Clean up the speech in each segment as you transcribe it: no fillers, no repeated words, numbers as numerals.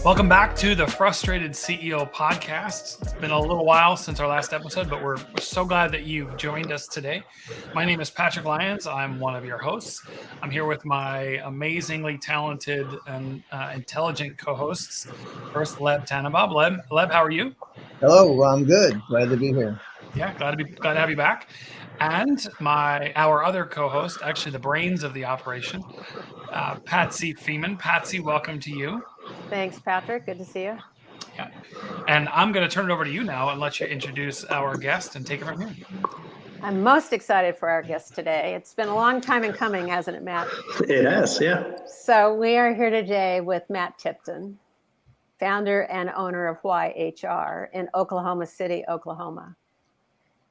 Welcome back to the Frustrated CEO podcast. It's been a little while since our last episode, but we're so glad that you've joined us today. My name is Patrick Lyons. I'm one of your hosts. I'm here with my amazingly talented and intelligent co-hosts. First, Leb Tannenbaum. Leb, how are you? Hello, I'm good. Glad to be here. Yeah, glad to have you back. And our other co-host, actually the brains of the operation, Patsy Feeman. Patsy, welcome to you. Thanks, Patrick. Good to see you. Yeah. And I'm going to turn it over to you now and let you introduce our guest and take it from here. I'm most excited for our guest today. It's been a long time in coming, hasn't it, Matt? It has, yeah. So we are here today with Matt Tipton, founder and owner of YHR in Oklahoma City, Oklahoma.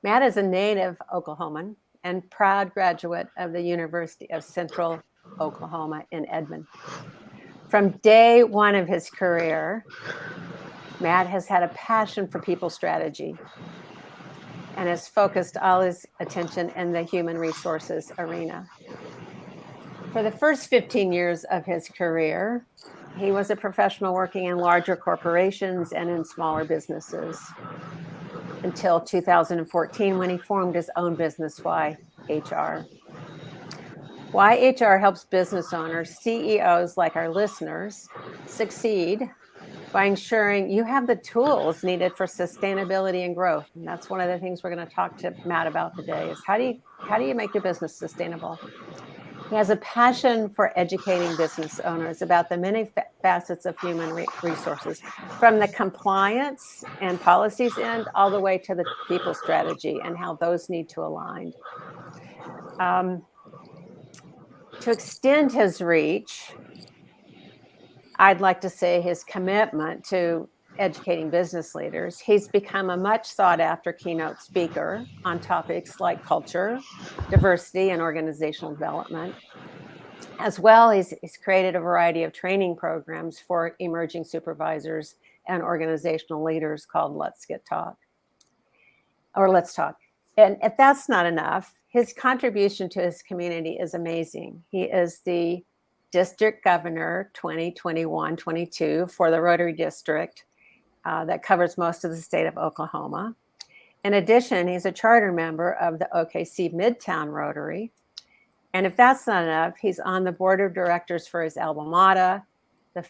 Matt is a native Oklahoman and proud graduate of the University of Central Oklahoma in Edmond. From day one of his career, Matt has had a passion for people strategy and has focused all his attention in the human resources arena. For the first 15 years of his career, he was a professional working in larger corporations and in smaller businesses until 2014 when he formed his own business, YHR. YHR helps business owners, CEOs like our listeners, succeed by ensuring you have the tools needed for sustainability and growth. And that's one of the things we're going to talk to Matt about today is how do you make your business sustainable? He has a passion for educating business owners about the many facets of human resources, from the compliance and policies end all the way to the people strategy and how those need to align. To extend his reach, I'd like to say his commitment to educating business leaders, he's become a much sought after keynote speaker on topics like culture, diversity, and organizational development. As well, he's created a variety of training programs for emerging supervisors and organizational leaders called Let's Talk. And if that's not enough, his contribution to his community is amazing. He is the district governor 2021-22 for the Rotary District that covers most of the state of Oklahoma. In addition, he's a charter member of the OKC Midtown Rotary. And if that's not enough, he's on the board of directors for his alma mater, the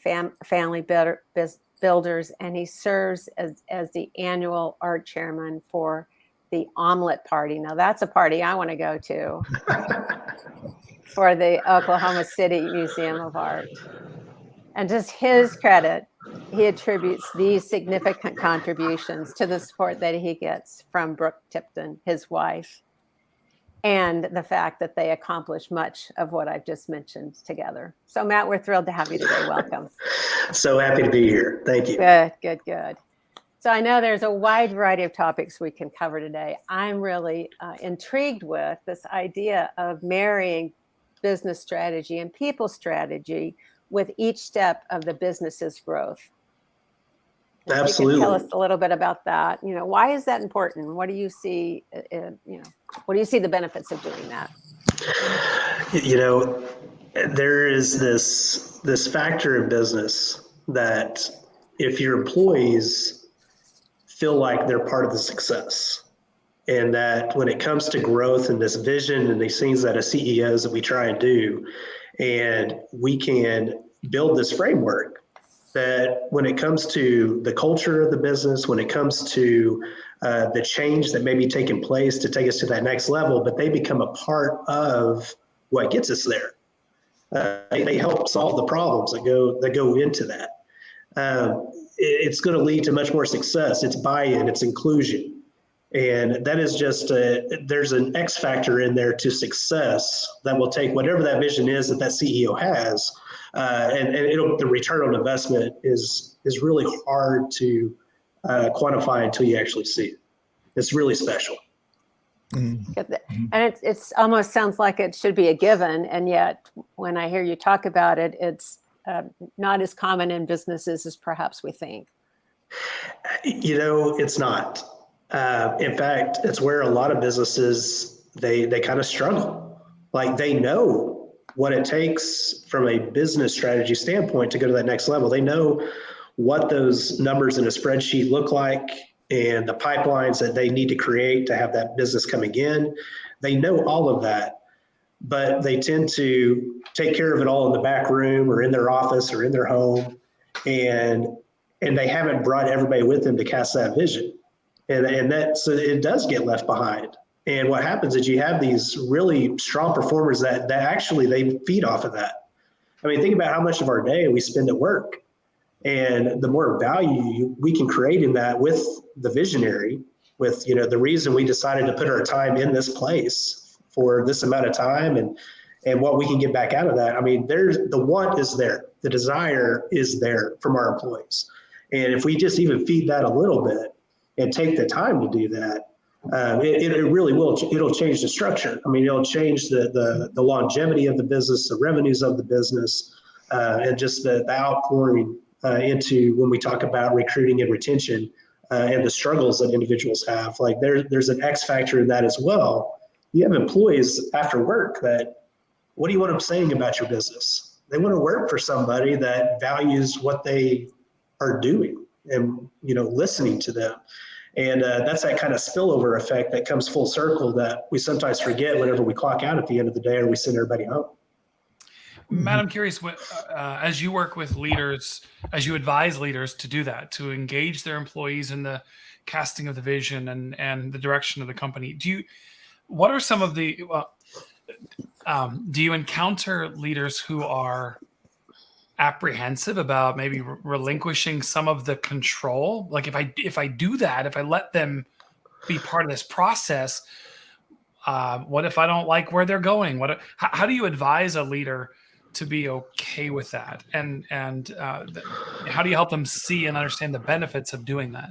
Family Builders, and he serves as the annual art chairman for the Omelet Party. Now that's a party I want to go to for the Oklahoma City Museum of Art. And just his credit, he attributes these significant contributions to the support that he gets from Brooke Tipton, his wife, and the fact that they accomplish much of what I've just mentioned together. So Matt, we're thrilled to have you today. Welcome. So happy to be here. Thank you. Good. So I know there's a wide variety of topics we can cover today. I'm really intrigued with this idea of marrying business strategy and people strategy with each step of the business's growth. Absolutely. You can tell us a little bit about that. Why is that important? What do you see? What do you see the benefits of doing that? There is this factor in business that if your employees feel like they're part of the success, and that when it comes to growth and this vision and these things that as CEOs that we try and do, and we can build this framework that when it comes to the culture of the business, when it comes to the change that may be taking place to take us to that next level, but they become a part of what gets us there. They help solve the problems that go into that. It's going to lead to much more success. It's buy-in, it's inclusion. And that is just, there's an X factor in there to success that will take whatever that vision is that CEO has, and the return on investment is really hard to quantify until you actually see it. It's really special. And it's almost sounds like it should be a given, and yet when I hear you talk about it, it's not as common in businesses as perhaps we think. It's not. In fact, it's where a lot of businesses, they kind of struggle. Like they know what it takes from a business strategy standpoint to go to that next level. They know what those numbers in a spreadsheet look like and the pipelines that they need to create to have that business coming in. They know all of that, but they tend to take care of it all in the back room or in their office or in their home. And they haven't brought everybody with them to cast that vision. And that, so it does get left behind. And what happens is you have these really strong performers that actually they feed off of that. I mean, think about how much of our day we spend at work. And the more value we can create in that with the visionary, with, you know, the reason we decided to put our time in this place for this amount of time and what we can get back out of that. I mean, the want is there. The desire is there from our employees. And if we just even feed that a little bit and take the time to do that, it really will. It'll change the structure. I mean, it'll change the longevity of the business, the revenues of the business, and just the outpouring into when we talk about recruiting and retention and the struggles that individuals have. Like there's an X factor in that as well. You have employees after work that, what do you want them saying about your business? They want to work for somebody that values what they are doing and, you know, listening to them. And that's that kind of spillover effect that comes full circle that we sometimes forget whenever we clock out at the end of the day or we send everybody home. Matt, I'm curious, as you work with leaders, as you advise leaders to do that, to engage their employees in the casting of the vision and the direction of the company, what are some of the, do you encounter leaders who are apprehensive about maybe relinquishing some of the control? Like if I do that, if I let them be part of this process, what if I don't like where they're going? How do you advise a leader to be okay with that? And how do you help them see and understand the benefits of doing that?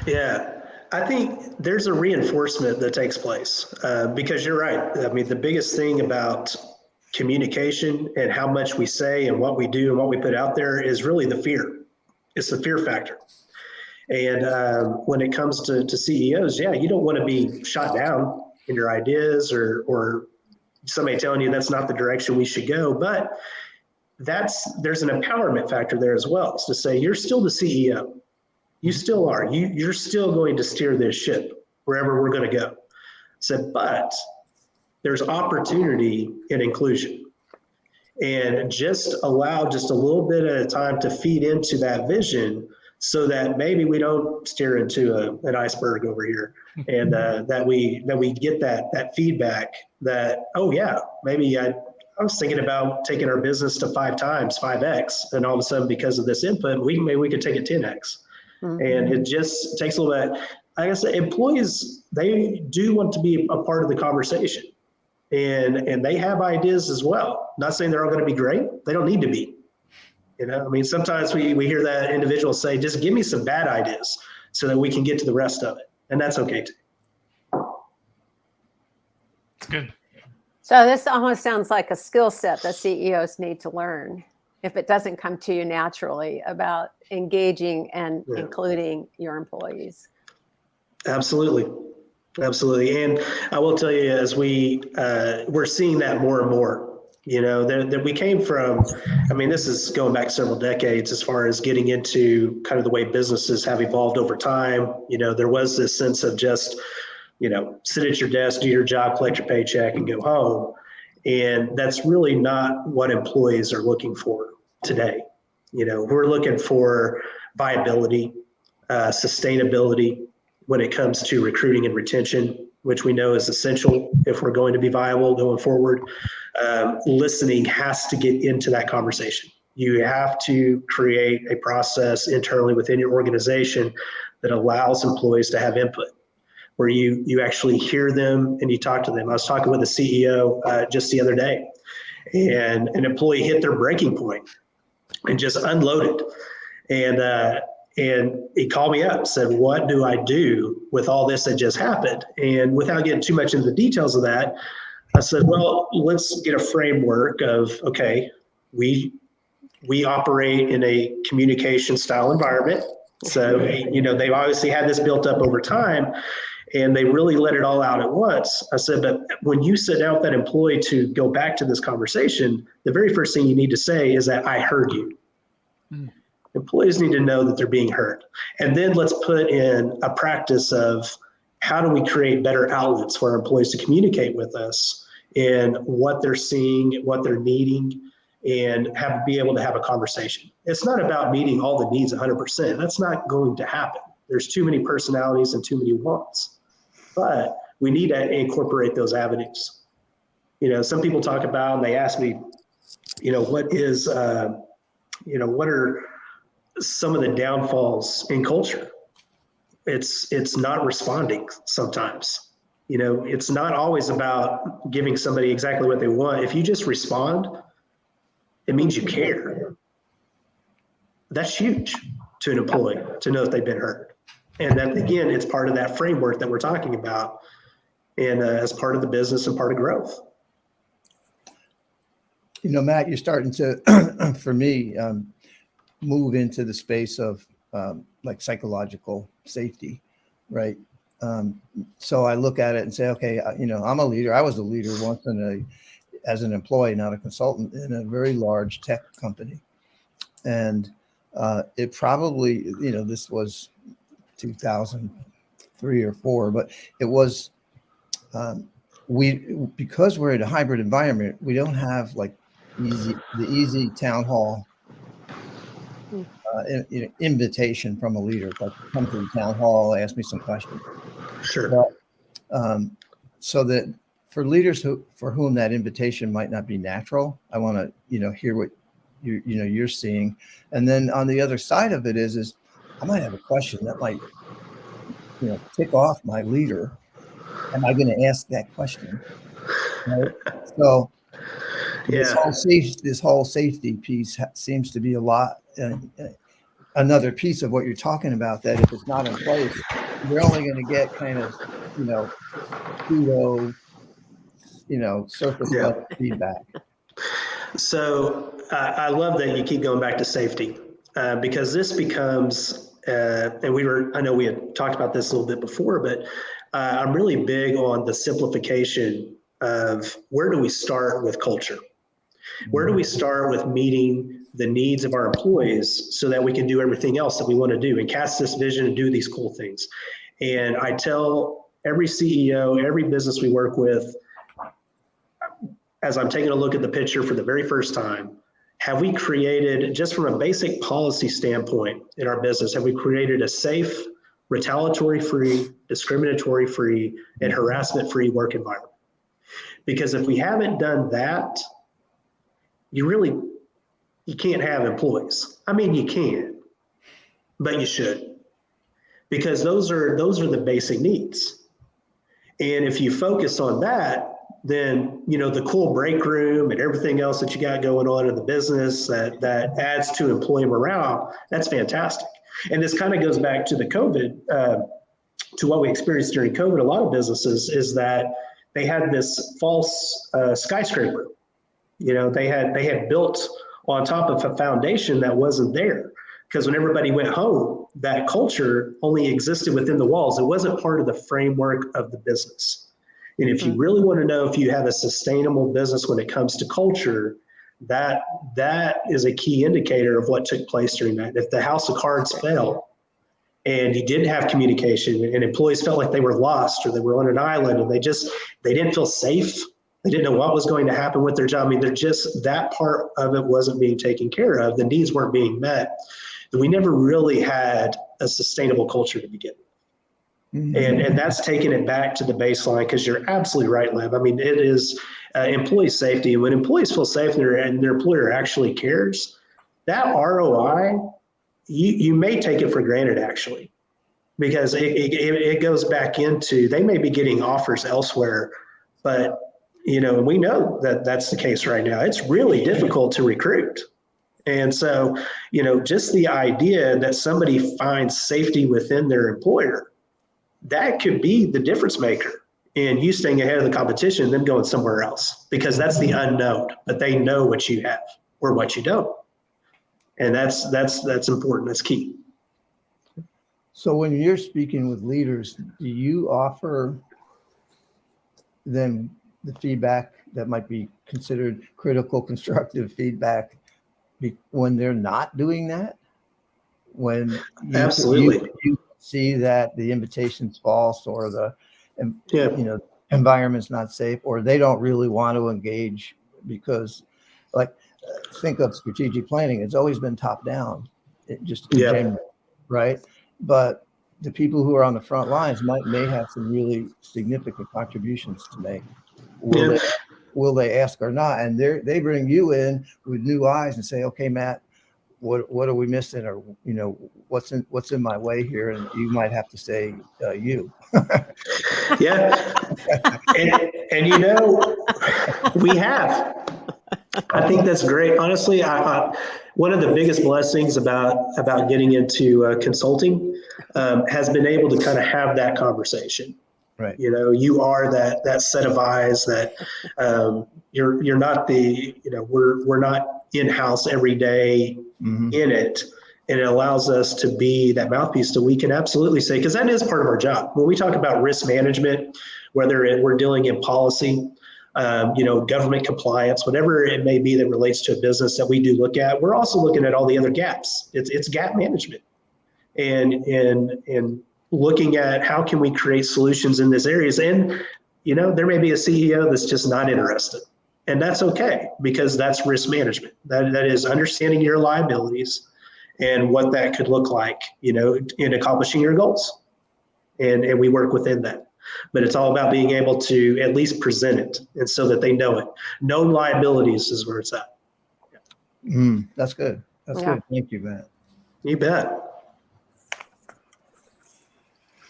Yeah, I think there's a reinforcement that takes place because you're right. I mean, the biggest thing about communication and how much we say and what we do and what we put out there is really the fear. It's the fear factor. And when it comes to CEOs, yeah, you don't want to be shot down in your ideas or somebody telling you that's not the direction we should go. But there's an empowerment factor there as well. It's to say you're still the CEO. You still are. You're still going to steer this ship wherever we're going to go. So, but there's opportunity in inclusion, and just allow just a little bit at a time to feed into that vision so that maybe we don't steer into an iceberg over here, and that we get that feedback that, oh yeah, maybe I was thinking about taking our business to 5x, and all of a sudden because of this input, maybe we could take it 10x. Mm-hmm. And it just takes a little bit. Like I said, employees, they do want to be a part of the conversation. And they have ideas as well. Not saying they're all going to be great. They don't need to be. You know, I mean, sometimes we hear that individuals say, just give me some bad ideas so that we can get to the rest of it. And that's okay too. It's good. So this almost sounds like a skill set that CEOs need to learn if it doesn't come to you naturally about engaging and including your employees. Absolutely. Absolutely. And I will tell you, as we're seeing that more and more, you know, that we came from, I mean, this is going back several decades as far as getting into kind of the way businesses have evolved over time. You know, there was this sense of just, you know, sit at your desk, do your job, collect your paycheck and go home. And that's really not what employees are looking for today. You know, we're looking for viability, sustainability, when it comes to recruiting and retention, which we know is essential if we're going to be viable going forward. Listening has to get into that conversation. You have to create a process internally within your organization that allows employees to have input, where you actually hear them and you talk to them. I was talking with a CEO just the other day, and an employee hit their breaking point and just unloaded. And he called me up, said, what do I do with all this that just happened? And without getting too much into the details of that, I said, well, let's get a framework of, okay, we operate in a communication style environment. So, you know, they've obviously had this built up over time and they really let it all out at once. I said, but when you sit down with that employee to go back to this conversation, the very first thing you need to say is that I heard you. Employees need to know that they're being heard. And then let's put in a practice of how do we create better outlets for our employees to communicate with us in what they're seeing, what they're needing, and be able to have a conversation. It's not about meeting all the needs 100%. That's not going to happen. There's too many personalities and too many wants. But we need to incorporate those avenues. Some people talk about, and they ask me, what are some of the downfalls in culture? It's not responding sometimes. It's not always about giving somebody exactly what they want. If you just respond, it means you care. That's huge to an employee to know that they've been heard. And that, again, it's part of that framework that we're talking about, and as part of the business and part of growth. Matt, you're starting to, for me, move into the space of like psychological safety, right? So I look at it and say, okay, I'm a leader. I was a leader once as an employee, not a consultant, in a very large tech company. And it probably, this was 2003 or 4, but it was, because we're in a hybrid environment, we don't have like the easy town hall invitation from a leader, like come to the town hall, ask me some questions. Sure. But, so that for leaders for whom that invitation might not be natural, I want to hear what you're seeing, and then on the other side of it is I might have a question that might tick off my leader. Am I going to ask that question? Right? So this whole safety piece seems to be a lot. Another piece of what you're talking about, that if it's not in place, you're only going to get kind of pseudo surface level feedback. So I love that you keep going back to safety, because this becomes, and I know we had talked about this a little bit before, but I'm really big on the simplification of where do we start with culture? Where do we start with meeting the needs of our employees so that we can do everything else that we want to do and cast this vision and do these cool things? And I tell every CEO, every business we work with, as I'm taking a look at the picture for the very first time, have we created, just from a basic policy standpoint in our business, have we created a safe, retaliatory-free, discriminatory-free, and harassment-free work environment? Because if we haven't done that, you can't have employees. I mean, you can, but you should, because those are the basic needs. And if you focus on that, then the cool break room and everything else that you got going on in the business that adds to employee morale, that's fantastic. And this kind of goes back to the COVID, to what we experienced during COVID. A lot of businesses is that they had this false skyscraper. They had built on top of a foundation that wasn't there, because when everybody went home, that culture only existed within the walls. It wasn't part of the framework of the business. And if you really want to know if you have a sustainable business when it comes to culture, that is a key indicator of what took place during that. If the house of cards fell and you didn't have communication and employees felt like they were lost or they were on an island and they didn't feel safe, they didn't know what was going to happen with their job. I mean, that part of it wasn't being taken care of. The needs weren't being met. And we never really had a sustainable culture to begin with. And that's taking it back to the baseline, because you're absolutely right, Lev. I mean, it is employee safety. And when employees feel safe and their employer actually cares, that ROI, you may take it for granted, actually, because it goes back into, they may be getting offers elsewhere, but we know that that's the case right now. It's really difficult to recruit. And so, just the idea that somebody finds safety within their employer, that could be the difference maker in you staying ahead of the competition and them going somewhere else, because that's the unknown, but they know what you have or what you don't. And that's important. That's key. So when you're speaking with leaders, do you offer them the feedback that might be considered critical, constructive feedback when they're not doing that? when Absolutely. you see that the invitation's false or the Yeah. environment's not safe, or they don't really want to engage because, like, think of strategic planning. It's always been top down, just in Yeah. general, right? But the people who are on the front lines may have some really significant contributions to make. Yeah. Will they ask or not? And they bring you in with new eyes and say, okay, Matt, what are we missing, or what's in my way here? And you might have to say you. Yeah. And we have. I think that's great. Honestly, one of the biggest blessings about getting into consulting has been able to kind of have that conversation. Right. You are that set of eyes that you're not we're not in-house every day in it. And it allows us to be that mouthpiece so we can absolutely say, because that is part of our job. When we talk about risk management, whether we're dealing in policy, government compliance, whatever it may be that relates to a business that we do look at, we're also looking at all the other gaps. It's gap management and looking at how can we create solutions in these areas. And, there may be a CEO that's just not interested. And that's okay, because that's risk management. That is understanding your liabilities and what that could look like, in accomplishing your goals. And we work within that. But it's all about being able to at least present it, and so that they know it. Known liabilities is where it's at. That's good. That's good. Thank you, Matt. You bet.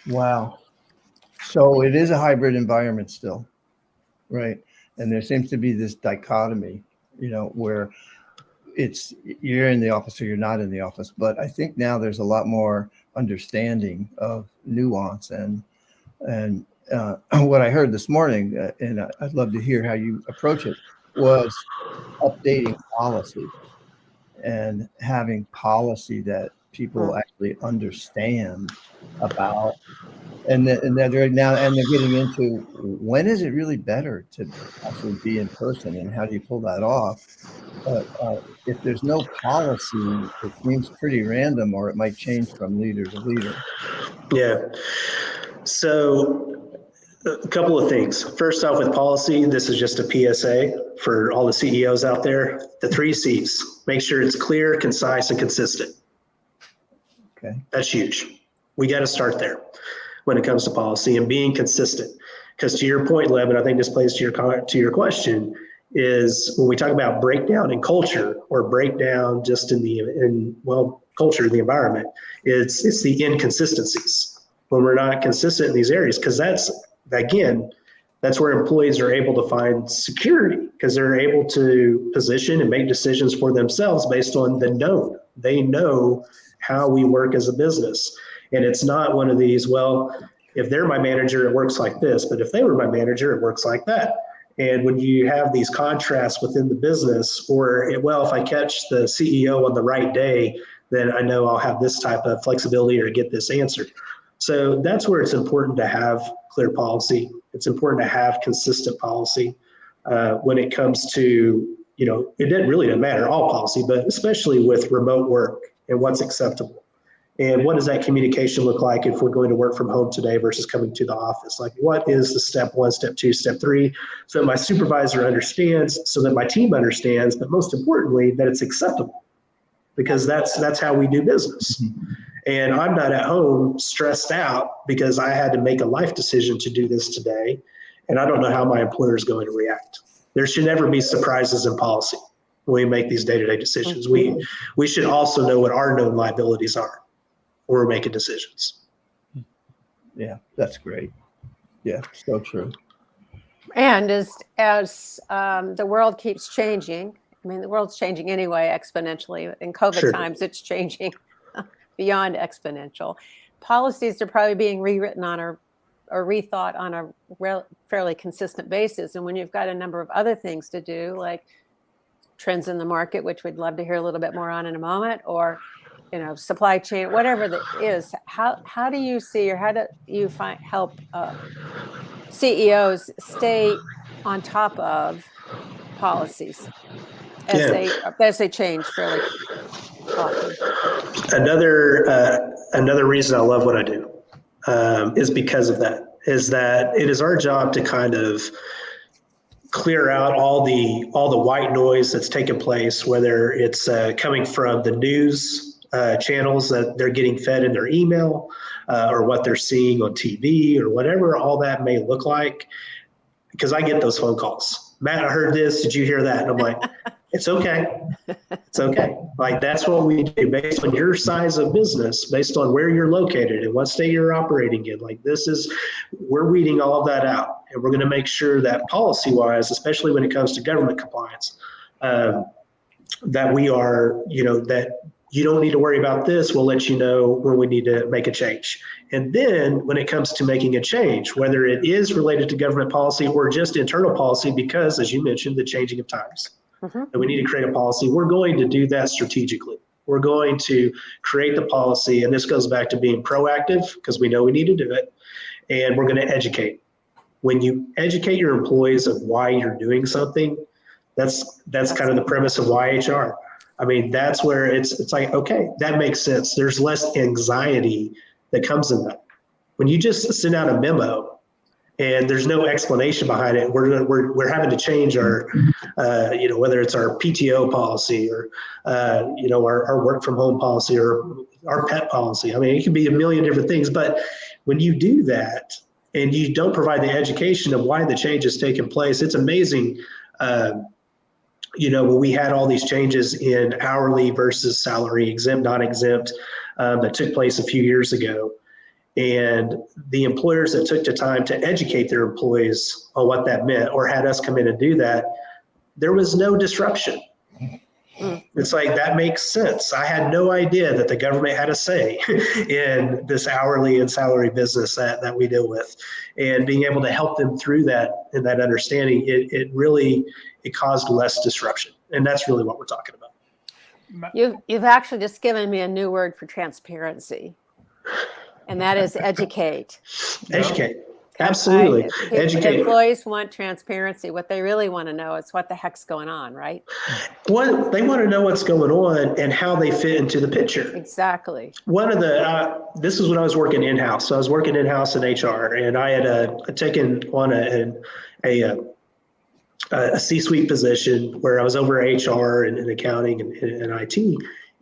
Wow. So it is a hybrid environment still, right? And there seems to be this dichotomy, where you're in the office or you're not in the office. But I think now there's a lot more understanding of nuance and what I heard this morning, and I'd love to hear how you approach it, was updating policy and having policy that people actually understand about. And they're getting into, when is it really better to actually be in person, and how do you pull that off? But if there's no policy, it seems pretty random, or it might change from leader to leader. Yeah. So a couple of things. First off, with policy, this is just a PSA for all the CEOs out there. The 3 C's. Make sure it's clear, concise, and consistent. Okay. That's huge. We got to start there when it comes to policy and being consistent. Because to your point, Lev, and I think this plays to your question, is when we talk about breakdown in culture, or breakdown just in culture, the environment, it's the inconsistencies when we're not consistent in these areas. Because that's where employees are able to find security, because they're able to position and make decisions for themselves based on the known. They know how we work as a business. And it's not one of these, if they're my manager, it works like this, but if they were my manager, it works like that. And when you have these contrasts within the business, or, if I catch the CEO on the right day, then I know I'll have this type of flexibility or get this answer. So that's where it's important to have clear policy. It's important to have consistent policy when it comes to, it doesn't matter all policy, but especially with remote work and what's acceptable. And what does that communication look like if we're going to work from home today versus coming to the office? Like, what is the step 1, step 2, step 3? So that my supervisor understands, so that my team understands, but most importantly, that it's acceptable, because that's how we do business. And I'm not at home stressed out because I had to make a life decision to do this today, and I don't know how my employer is going to react. There should never be surprises in policy when we make these day-to-day decisions. We should also know what our known liabilities are when we're making decisions. Yeah, that's great. Yeah, so true. And as the world keeps changing, the world's changing anyway exponentially. In COVID times, it's changing beyond exponential. Policies are probably being rewritten or rethought on a fairly consistent basis. And when you've got a number of other things to do, like trends in the market, which we'd love to hear a little bit more on in a moment, or supply chain, whatever that is, how do you see, or how do you help CEOs stay on top of policies as they change fairly Awesome. Another reason I love what I do is because of that. Is that it is our job to kind of clear out all the white noise that's taken place, whether it's coming from the news channels that they're getting fed in their email, or what they're seeing on TV, or whatever all that may look like. Because I get those phone calls. Matt, I heard this. Did you hear that? And I'm like, it's okay. It's okay. Like, that's what we do based on your size of business, based on where you're located and what state you're operating in. Like, we're weeding all of that out. And we're going to make sure that policy wise, especially when it comes to government compliance, that we are, that you don't need to worry about this. We'll let you know when we need to make a change. And then when it comes to making a change, whether it is related to government policy or just internal policy, because as you mentioned, the changing of times, and we need to create a policy, we're going to do that strategically. We're going to create the policy. And this goes back to being proactive, because we know we need to do it. And we're going to educate. When you educate your employees of why you're doing something, that's kind of the premise of YHR. I mean, that's where it's like, okay, that makes sense. There's less anxiety that comes in that. When you just send out a memo and there's no explanation behind it, we're having to change our, whether it's our PTO policy or, our work from home policy or our pet policy. I mean, it can be a million different things, but when you do that and you don't provide the education of why the change has taken place, it's amazing. When we had all these changes in hourly versus salary, exempt, non-exempt, that took place a few years ago. And the employers that took the time to educate their employees on what that meant, or had us come in and do that, there was no disruption. It's like, that makes sense. I had no idea that the government had a say in this hourly and salary business that we deal with. And being able to help them through that and that understanding, it caused less disruption. And that's really what we're talking about. You've actually just given me a new word for transparency, and that is educate. Educate. Absolutely. Educate. Employees want transparency. What they really want to know is what the heck's going on, right? Well, they want to know what's going on and how they fit into the picture. Exactly. One of this is when I was working in-house. So I was working in-house in HR, and I had taken on a C-suite position where I was over HR and accounting and IT.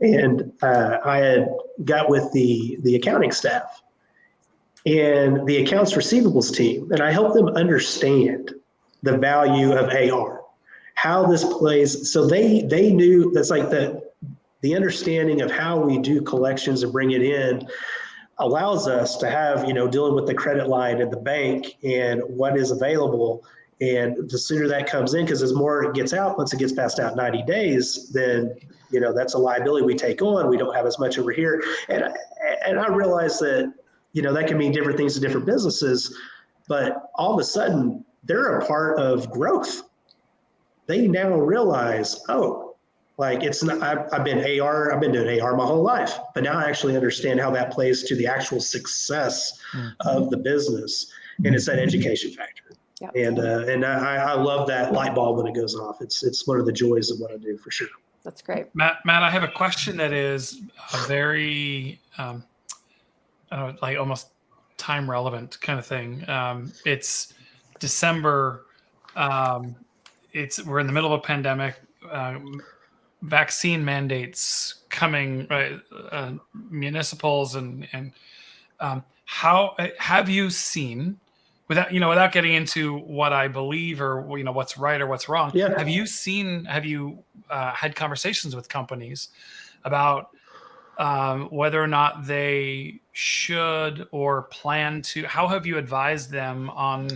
And I had got with the accounting staff and the accounts receivables team, and I helped them understand the value of AR, how this plays. So they knew that's like the understanding of how we do collections and bring it in allows us to have, dealing with the credit line at the bank and what is available. And the sooner that comes in, because as more it gets out, once it gets past out 90 days, then, that's a liability we take on. We don't have as much over here. And I realize that, that can mean different things to different businesses, but all of a sudden they're a part of growth. They now realize, it's not, I've been doing AR my whole life, but now I actually understand how that plays to the actual success of the business. And it's that education factor. Yep. And I love that light bulb when it goes off. It's one of the joys of what I do, for sure. That's great. Matt, I have a question that is a very, like almost time relevant kind of thing. It's December. We're in the middle of a pandemic. Vaccine mandates coming, right? Municipals and how have you seen? Without getting into what I believe or what's right or what's wrong, yeah. Have you had conversations with companies about whether or not they should or plan to? How have you advised them on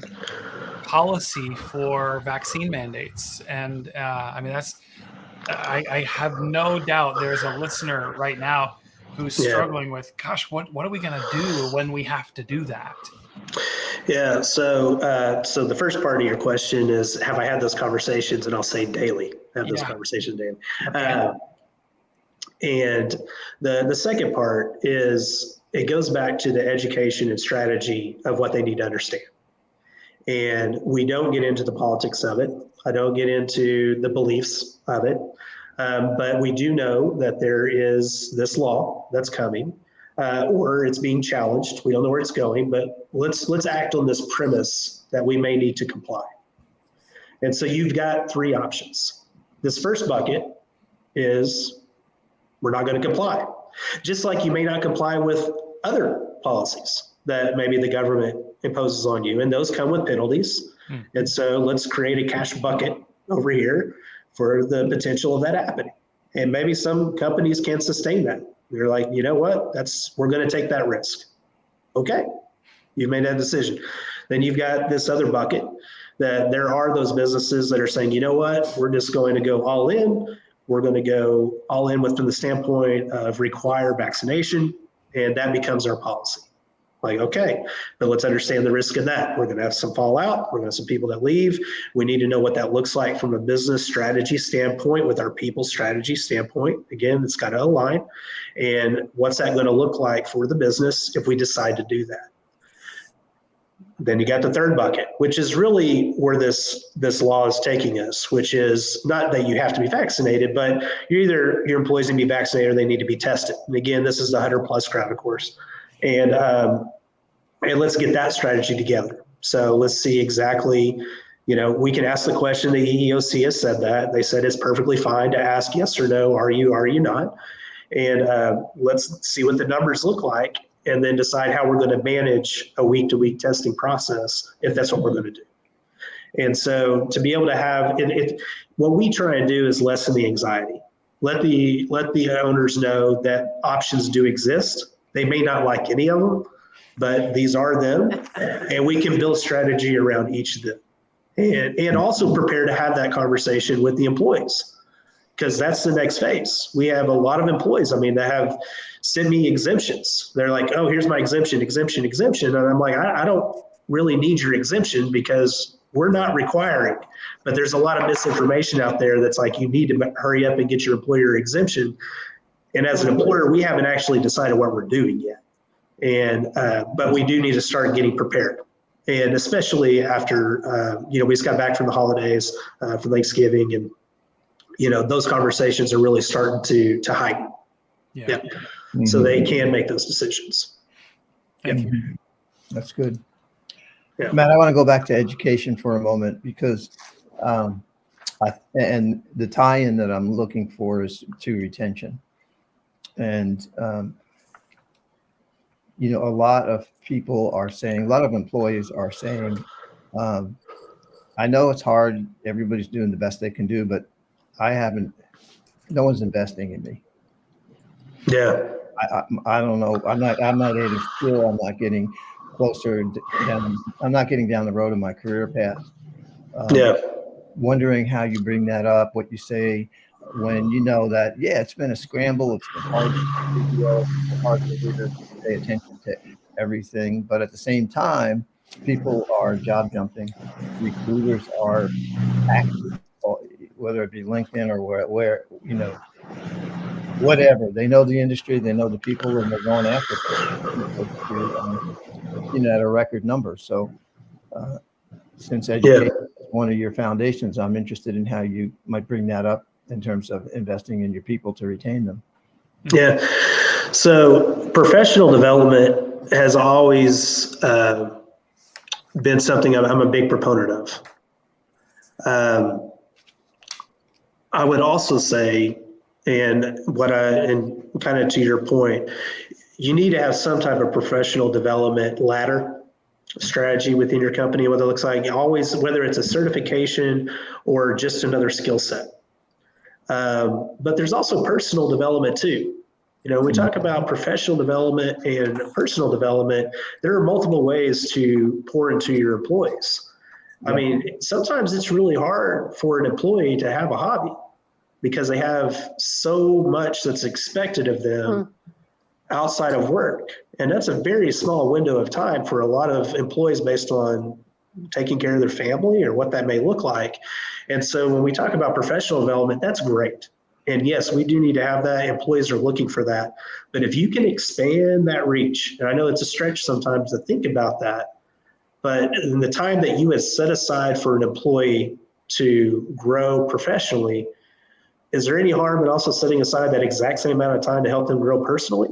policy for vaccine mandates? And I have no doubt there's a listener right now who's struggling with, gosh, what are we going to do when we have to do that? Yeah. So the first part of your question is, have I had those conversations? And I'll say daily. Have those conversations daily. Okay. And the second part is, it goes back to the education and strategy of what they need to understand. And we don't get into the politics of it. I don't get into the beliefs of it. But we do know that there is this law that's coming, or it's being challenged. We don't know where it's going, but let's act on this premise that we may need to comply. And so you've got three options. This first bucket is we're not going to comply. Just like you may not comply with other policies that maybe the government imposes on you, and those come with penalties. And so let's create a cash bucket over here for the potential of that happening. And maybe some companies can't sustain that. They're like, you know what, we're going to take that risk. Okay, you've made that decision. Then you've got this other bucket that there are those businesses that are saying, you know what, we're just going to go all in. We're going to go all in from the standpoint of require vaccination, and that becomes our policy. Like, okay, but let's understand the risk in that. We're going to have some fallout. We're going to have some people that leave. We need to know what that looks like from a business strategy standpoint with our people strategy standpoint. Again, it's got to align. And what's that going to look like for the business if we decide to do that? Then you got the third bucket, which is really where this law is taking us, which is not that you have to be vaccinated, but your employees need to be vaccinated or they need to be tested. And again, this is the 100+ crowd, of course. And let's get that strategy together. So let's see exactly, we can ask the question, the EEOC has said that. They said it's perfectly fine to ask yes or no, are you not? And let's see what the numbers look like, and then decide how we're going to manage a week-to-week testing process if that's what we're going to do. And so to be able to have it, what we try and do is lessen the anxiety. Let the owners know that options do exist. They may not like any of them, but these are them, and we can build strategy around each of them. And also prepare to have that conversation with the employees, because that's the next phase. We have a lot of employees, that have sent me exemptions. They're like, oh, here's my exemption. And I'm like, I don't really need your exemption because we're not requiring. But there's a lot of misinformation out there that's like, you need to hurry up and get your employer exemption. And as an employer, we haven't actually decided what we're doing yet. And but we do need to start getting prepared. And especially after, we just got back from the holidays for Thanksgiving, and those conversations are really starting to heighten. Yeah. Mm-hmm. So they can make those decisions. Mm-hmm. That's good. Yeah. Matt, I want to go back to education for a moment, because and the tie-in that I'm looking for is to retention. And, a lot of people are saying, a lot of employees are saying, I know it's hard. Everybody's doing the best they can do, but no one's investing in me. Yeah. I don't know. I'm not adding skill. I'm not getting closer down. I'm not getting down the road of my career path. Wondering how you bring that up, what you say when you know that, it's been a scramble. It's been hard to pay attention to everything. But at the same time, people are job jumping. Recruiters are active, whether it be LinkedIn or where whatever. They know the industry, they know the people, and they're going after people at a record number. So since education is one of your foundations, I'm interested in how you might bring that up in terms of investing in your people to retain them. Yeah. So professional development has always been something I'm a big proponent of. I would also say, and kind of to your point, you need to have some type of professional development ladder strategy within your company, what it looks like, always, whether it's a certification or just another skill set. But there's also personal development too. When we talk about professional development and personal development, there are multiple ways to pour into your employees. Sometimes it's really hard for an employee to have a hobby because they have so much that's expected of them outside of work. And that's a very small window of time for a lot of employees based on taking care of their family or what that may look like. And so when we talk about professional development, that's great. And yes, we do need to have that. Employees are looking for that. But if you can expand that reach, and I know it's a stretch sometimes to think about that, but in the time that you had set aside for an employee to grow professionally, is there any harm in also setting aside that exact same amount of time to help them grow personally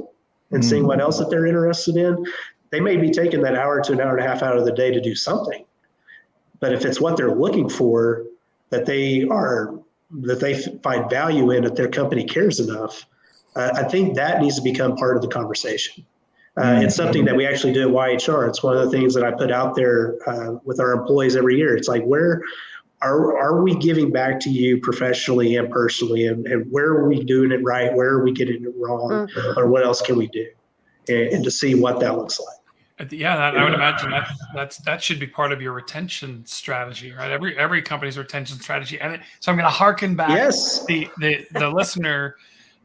and seeing what else that they're interested in? They may be taking that hour to an hour and a half out of the day to do something. But if it's what they're looking for, that they find value in, that their company cares enough, I think that needs to become part of the conversation. It's something that we actually do at YHR. It's one of the things that I put out there with our employees every year. It's like, where are we giving back to you professionally and personally, and where are we doing it right? Where are we getting it wrong? Or what else can we do? And to see what that looks like. Yeah, I would imagine that should be part of your retention strategy, right? Every company's retention strategy. And so I'm going to harken back. Yes. The listener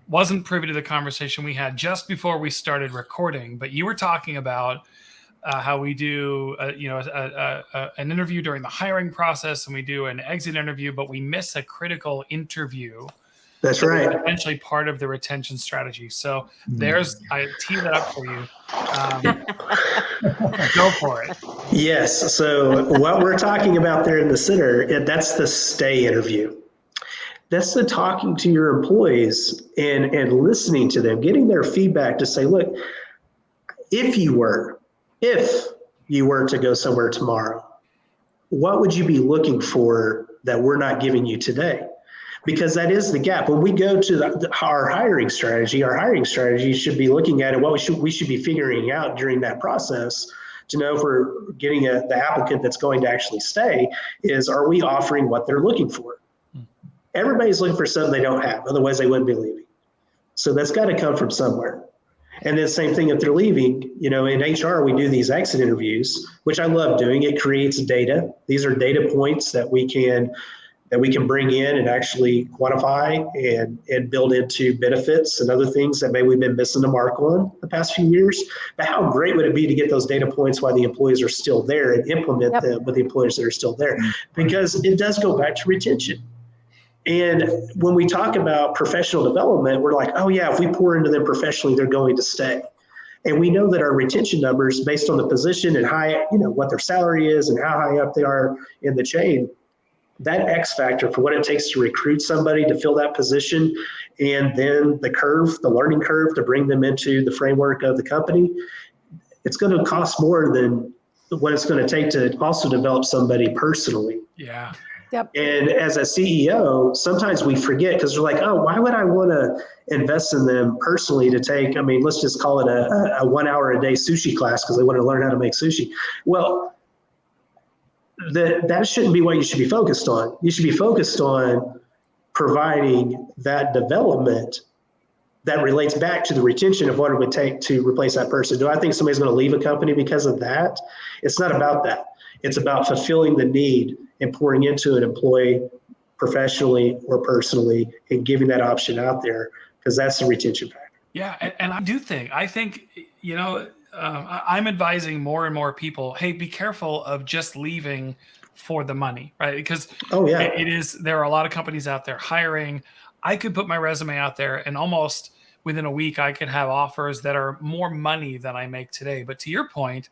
wasn't privy to the conversation we had just before we started recording, but you were talking about how we do an interview during the hiring process, and we do an exit interview, but we miss a critical interview. That's right. Essentially part of the retention strategy. So I tee that up for you. Go for it. Yes. So what we're talking about there in the center, that's the stay interview. That's the talking to your employees and listening to them, getting their feedback to say, look, if you were to go somewhere tomorrow, what would you be looking for that we're not giving you today? Because that is the gap. When we go to our hiring strategy should be looking at it. What we should be figuring out during that process to know if we're getting the applicant that's going to actually stay is, are we offering what they're looking for? Everybody's looking for something they don't have. Otherwise, they wouldn't be leaving. So that's got to come from somewhere. And then same thing if they're leaving. In HR, we do these exit interviews, which I love doing. It creates data. These are data points that we can bring in and actually quantify and build into benefits and other things that maybe we've been missing the mark on the past few years. But how great would it be to get those data points while the employees are still there and implement them with the employees that are still there? Because it does go back to retention. And when we talk about professional development, we're like, oh yeah, if we pour into them professionally, they're going to stay. And we know that our retention numbers, based on the position and what their salary is and how high up they are in the chain, that X factor for what it takes to recruit somebody to fill that position, and then the learning curve to bring them into the framework of the company, it's going to cost more than what it's going to take to also develop somebody personally. Yeah. Yep. And as a CEO, sometimes we forget because we're like, oh, why would I want to invest in them personally to take, let's just call it a 1 hour a day sushi class because they want to learn how to make sushi. Well, that shouldn't be what you should be focused on. You should be focused on providing that development that relates back to the retention of what it would take to replace that person. Do I think somebody's going to leave a company because of that? It's not about that. It's about fulfilling the need and pouring into an employee professionally or personally and giving that option out there, because that's the retention factor. Yeah. And I think, I'm advising more and more people, hey, be careful of just leaving for the money, right? Because there are a lot of companies out there hiring. I could put my resume out there and almost within a week, I could have offers that are more money than I make today. But to your point,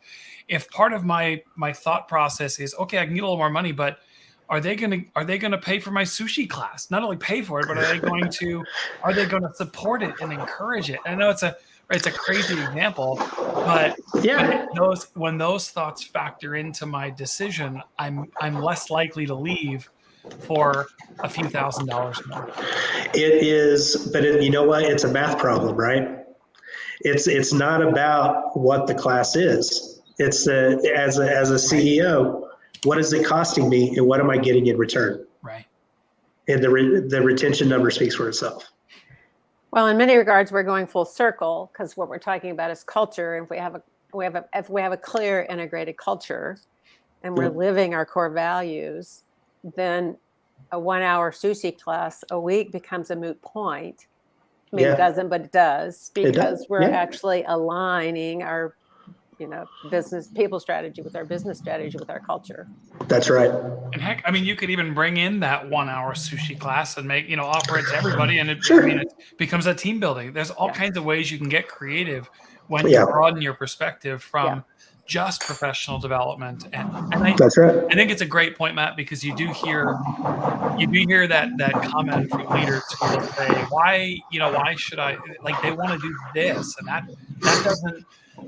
if part of my thought process is, okay, I can get a little more money, but are they going to pay for my sushi class? Not only pay for it, but are they going to support it and encourage it? And I know it's a crazy example, but when those thoughts factor into my decision, I'm less likely to leave for a few $1,000s more. It is, but you know what? It's a math problem, right? It's not about what the class is. It's as a CEO, what is it costing me, and what am I getting in return? Right. And the retention number speaks for itself. Well, in many regards, we're going full circle because what we're talking about is culture. And if we have a clear integrated culture, and we're living our core values, then a 1 hour sushi class a week becomes a moot point. It doesn't, but it does, because we're actually aligning our, business people strategy with our business strategy with our culture. That's right. And heck, you could even bring in that 1 hour sushi class and make, offer it to everybody, and it becomes a team building. There's all kinds of ways you can get creative when you broaden your perspective from just professional development. And That's right. I think it's a great point, Matt, because you do hear that comment from leaders who will say, why should I, like, they want to do this, and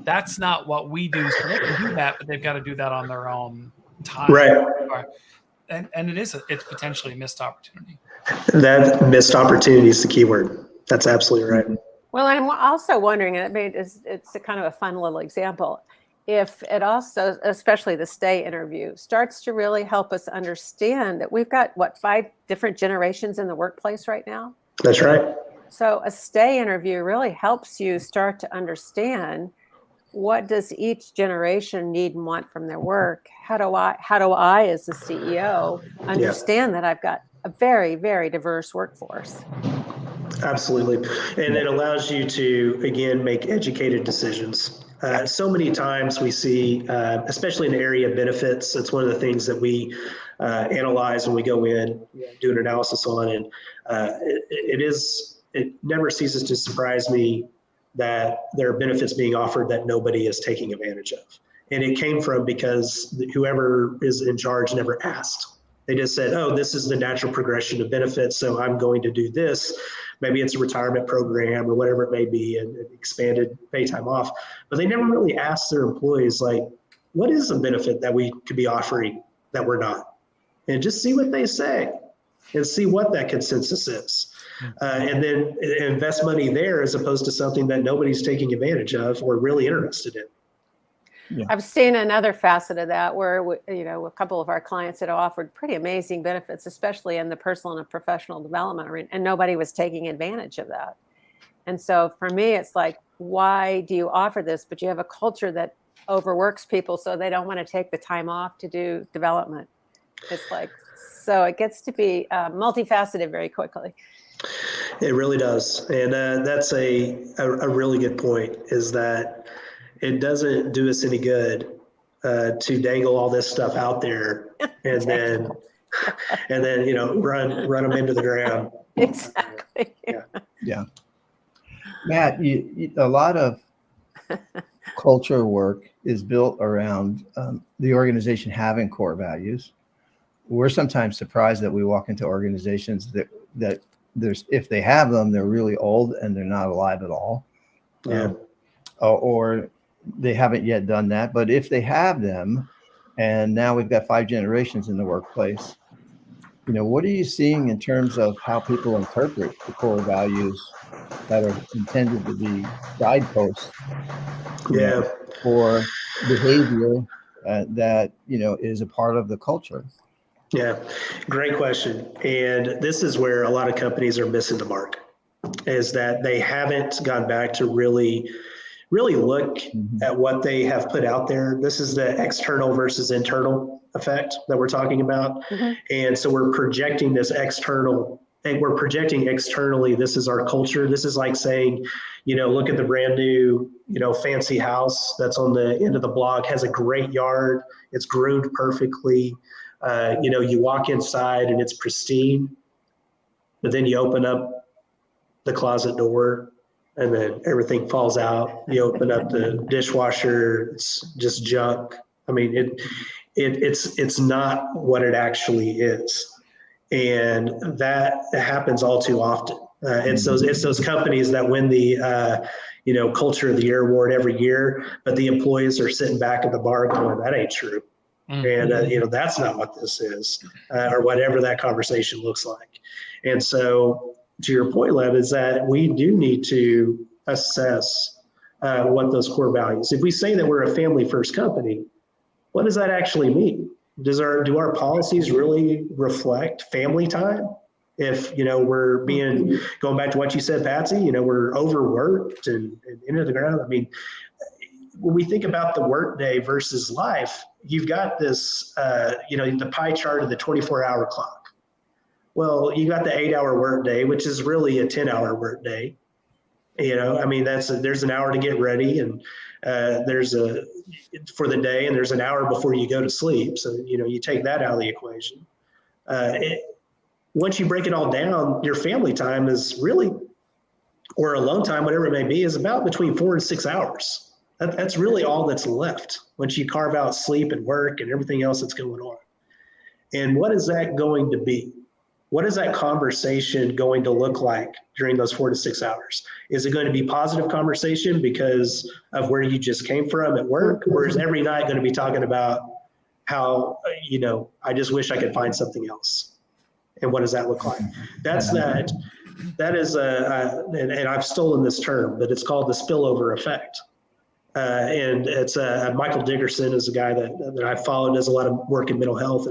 that's not what we do. So they can do that, but they've got to do that on their own time. Right. And it's potentially a missed opportunity. That missed opportunity is the key word. That's absolutely right. Well, I'm also wondering, and it's a kind of a fun little example, if it also, especially the stay interview, starts to really help us understand that we've got, 5 different generations in the workplace right now? That's right. So a stay interview really helps you start to understand, what does each generation need and want from their work? How do I as the CEO understand that I've got a very, very diverse workforce? Absolutely. And it allows you to, again, make educated decisions. So many times we see, especially in the area of benefits, it's one of the things that we analyze when we go in, do an analysis on. And it never ceases to surprise me that there are benefits being offered that nobody is taking advantage of. And it came from because whoever is in charge never asked. They just said, oh, this is the natural progression of benefits, so I'm going to do this. Maybe it's a retirement program or whatever it may be, and expanded pay time off. But they never really asked their employees, like, what is a benefit that we could be offering that we're not? And just see what they say and see what that consensus is. And then invest money there as opposed to something that nobody's taking advantage of or really interested in. Yeah. I've seen another facet of that where, a couple of our clients that have offered pretty amazing benefits, especially in the personal and professional development arena, and nobody was taking advantage of that. And so for me, it's like, why do you offer this? But you have a culture that overworks people, so they don't want to take the time off to do development. It's like, so it gets to be multifaceted very quickly. It really does. And that's a really good point, is that it doesn't do us any good to dangle all this stuff out there and then run them into the ground. Exactly. Yeah. Matt, a lot of culture work is built around the organization having core values. We're sometimes surprised that we walk into organizations that if they have them, they're really old and they're not alive at all. Yeah. Or they haven't yet done that. But if they have them, and now we've got 5 generations in the workplace, what are you seeing in terms of how people interpret the core values that are intended to be guideposts for behavior that, is a part of the culture? Yeah, great question. And this is where a lot of companies are missing the mark, is that they haven't gone back to really look at what they have put out there. This is the external versus internal effect that we're talking about. Mm-hmm. And so we're projecting this external, and we're projecting externally, this is our culture. This is like saying, look at the brand new, fancy house that's on the end of the block, has a great yard. It's groomed perfectly. You walk inside and it's pristine, but then you open up the closet door and then everything falls out. You open up the dishwasher, it's just junk. I mean, it's not what it actually is. And that happens all too often. It's those companies that win the Culture of the Year award every year, but the employees are sitting back at the bar going, that ain't true. And, that's not what this is, or whatever that conversation looks like. And so to your point, Lev, is that we do need to assess what those core values. If we say that we're a family first company, what does that actually mean? Do our policies really reflect family time? If, we're going back to what you said, Patsy, we're overworked and into the ground. I mean, when we think about the workday versus life, you've got this, the pie chart of the 24-hour clock. Well, you got the 8-hour workday, which is really a 10-hour workday. There's an hour to get ready, and for the day, and there's an hour before you go to sleep. So, you take that out of the equation. Once you break it all down, your family time is really, or alone time, whatever it may be, is about between 4 and 6 hours. That's really all that's left once you carve out sleep and work and everything else that's going on. And what is that going to be? What is that conversation going to look like during those 4 to 6 hours? Is it going to be positive conversation because of where you just came from at work? Or is every night going to be talking about how, I just wish I could find something else? And what does that look like? That is and I've stolen this term, but it's called the spillover effect. And it's Michael Dickerson is a guy that I follow, does a lot of work in mental health.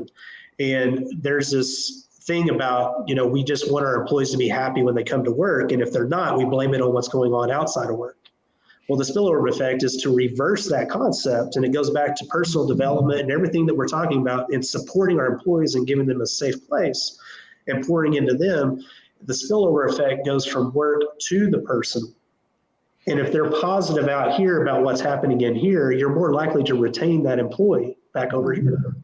And there's this thing about, we just want our employees to be happy when they come to work. And if they're not, we blame it on what's going on outside of work. Well, the spillover effect is to reverse that concept. And it goes back to personal development and everything that we're talking about in supporting our employees and giving them a safe place and pouring into them. The spillover effect goes from work to the person. And if they're positive out here about what's happening in here, you're more likely to retain that employee back over here.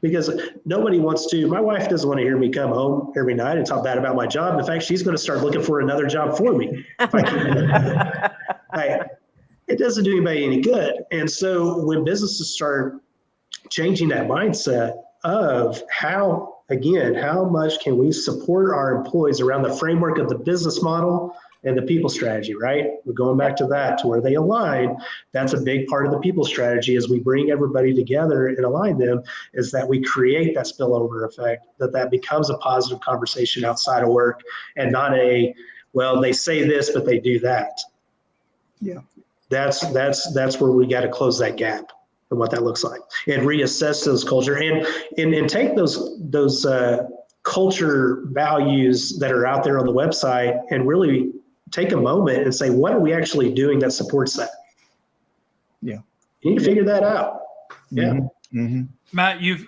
Because nobody wants to, my wife doesn't want to hear me come home every night and talk bad about my job. In fact, she's going to start looking for another job for me. If I keep it doesn't do anybody any good. And so when businesses start changing that mindset of how much can we support our employees around the framework of the business model and the people strategy, right? We're going back to that, to where they align. That's a big part of the people strategy as we bring everybody together and align them, is that we create that spillover effect, that becomes a positive conversation outside of work and not they say this, but they do that. Yeah. That's where we got to close that gap and what that looks like and reassess those culture and take those culture values that are out there on the website and really take a moment and say, what are we actually doing that supports that? Yeah. You need to figure that out. Yeah. Mm-hmm. Matt, you've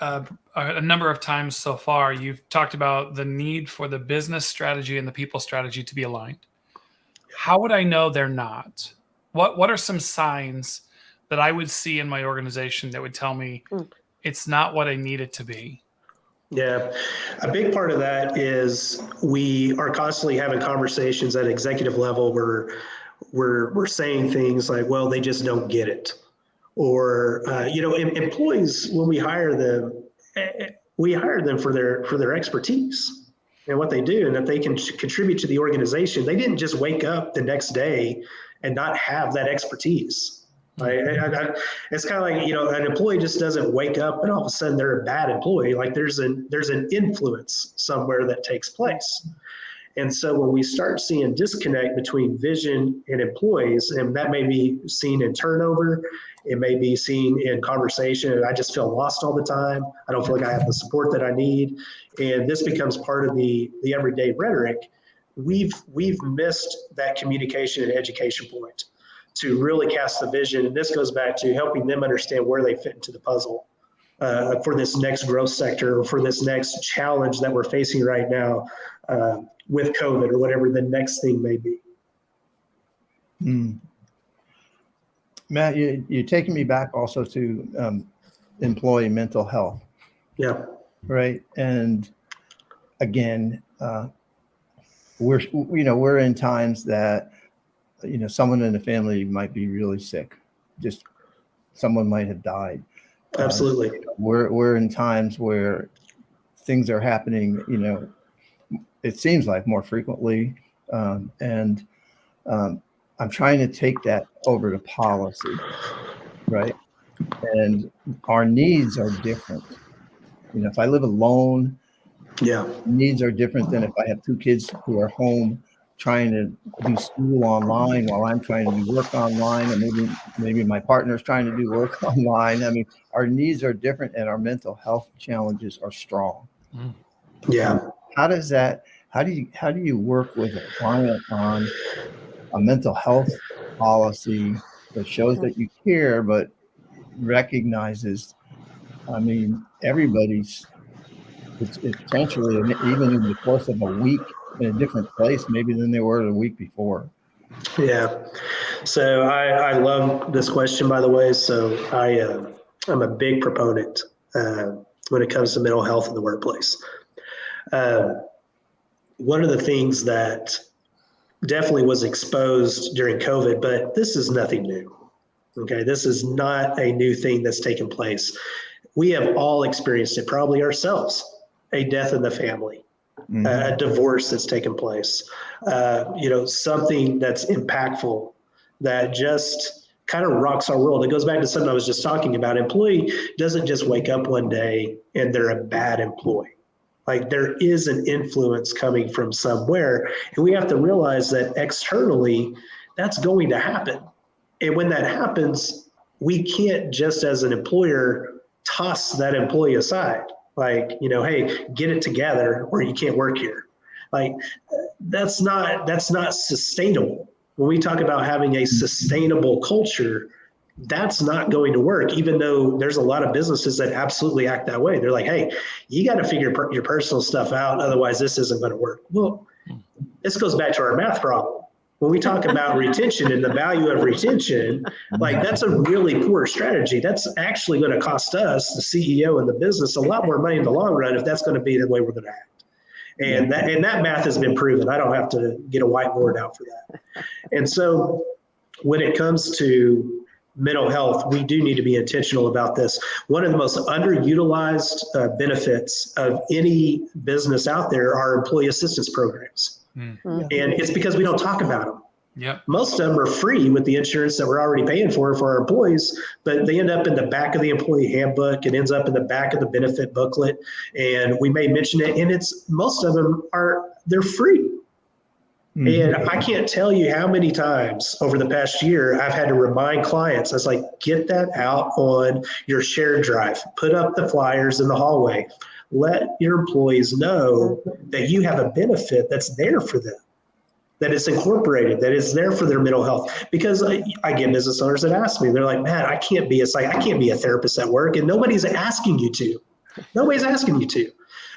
a number of times so far, you've talked about the need for the business strategy and the people strategy to be aligned. How would I know they're not? What are some signs that I would see in my organization that would tell me it's not what I need it to be? Yeah, a big part of that is we are constantly having conversations at executive level where we're saying things like, well, they just don't get it. Or, employees, when we hire them for their expertise and what they do and that they can contribute to the organization. They didn't just wake up the next day and not have that expertise. Like, it's kind of like, an employee just doesn't wake up and all of a sudden they're a bad employee. Like there's an influence somewhere that takes place. And so when we start seeing disconnect between vision and employees, and that may be seen in turnover, it may be seen in conversation, and I just feel lost all the time. I don't feel like I have the support that I need. And this becomes part of the everyday rhetoric. We've missed that communication and education point to really cast the vision. And this goes back to helping them understand where they fit into the puzzle for this next growth sector or for this next challenge that we're facing right now with COVID or whatever the next thing may be. Matt, you're taking me back also to employee mental health. Yeah. Right. And again, we're in times that, someone in the family might be really sick. Just someone might have died. Absolutely. We're in times where things are happening, it seems like more frequently. And I'm trying to take that over to policy, right? And our needs are different. If I live alone, needs are different than if I have two kids who are home trying to do school online while I'm trying to do work online, and maybe my partner's trying to do work online. I mean, our needs are different and our mental health challenges are strong. Yeah. How do you work with a client on a mental health policy that shows that you care, but recognizes, everybody's, it's potentially, even in the course of a week, in a different place maybe than they were the week before. Yeah. So I love this question, by the way. So I'm a big proponent when it comes to mental health in the workplace. One of the things that definitely was exposed during COVID, but this is nothing new. Okay, this is not a new thing that's taken place. We have all experienced it, probably ourselves, a death in the family, a divorce that's taken place, something that's impactful that just kind of rocks our world. It goes back to something I was just talking about. Employee doesn't just wake up one day and they're a bad employee. Like there is an influence coming from somewhere, and we have to realize that externally that's going to happen. And when that happens, we can't just as an employer toss that employee aside. Like, hey, get it together or you can't work here. Like that's not sustainable. When we talk about having a sustainable culture, that's not going to work, even though there's a lot of businesses that absolutely act that way. They're like, hey, you got to figure your personal stuff out. Otherwise, this isn't going to work. Well, this goes back to our math problem. When we talk about retention and the value of retention, like that's a really poor strategy. That's actually going to cost us, the CEO and the business, a lot more money in the long run if that's going to be the way we're going to act. And that math has been proven. I don't have to get a whiteboard out for that. And so when it comes to mental health, we do need to be intentional about this. One of the most underutilized benefits of any business out there are employee assistance programs. And it's because we don't talk about them. Yep. Most of them are free with the insurance that we're already paying for our employees, but they end up in the back of the employee handbook. It ends up in the back of the benefit booklet, and we may mention it. And most of them they're free. And I can't tell you how many times over the past year I've had to remind clients. I was like, get that out on your shared drive. Put up the flyers in the hallway. Let your employees know that you have a benefit that's there for them, that it's incorporated, that it's there for their mental health. Because I get business owners that ask me, they're like, man, I can't be a therapist at work, and nobody's asking you to. Nobody's asking you to.